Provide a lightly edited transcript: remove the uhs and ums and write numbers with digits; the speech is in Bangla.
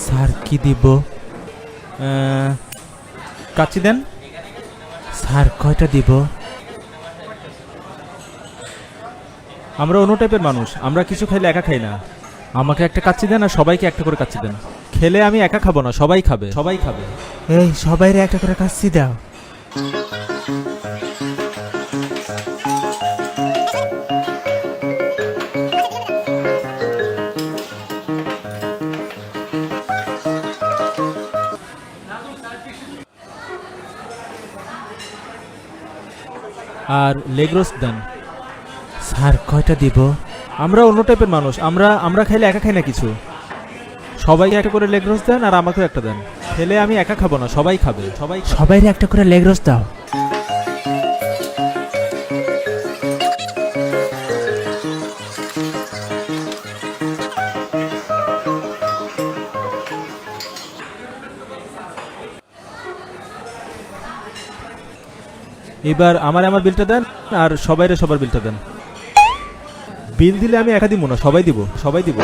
স্যার কি দিব? কাচ্চি দেন। স্যার কয়টা দিব? আমরা অন্য টাইপের মানুষ, আমরা কিছু খাইলে একা খাই না। আমাকে একটা কাচ্চি দেন আর সবাইকে একটা করে কাচ্চি দেন। খেলে আমি একা খাবো না, সবাই খাবে, সবাই খাবে। এই সবাইরে একটা করে কাচ্চি দাও। আর লেগ রোস্ট দেন। স্যার কয়টা দিব? আমরা অন্য টাইপের মানুষ, আমরা খাইলে একা খাই না কিছু। সবাইকে একটা করে লেগ রোস্ট দেন আর আমাকেও একটা দেন। খেলে আমি একা খাবো না, সবাই খাবে, সবাই খাবে। সবাইরে একটা করে লেগ রোস্ট দাও। এবার আমার বিলটা দেন আর সবাইরে সবার বিলটা দেন। বিল দিলে আমি একা দিব না, সবাই দিব, সবাই দিব।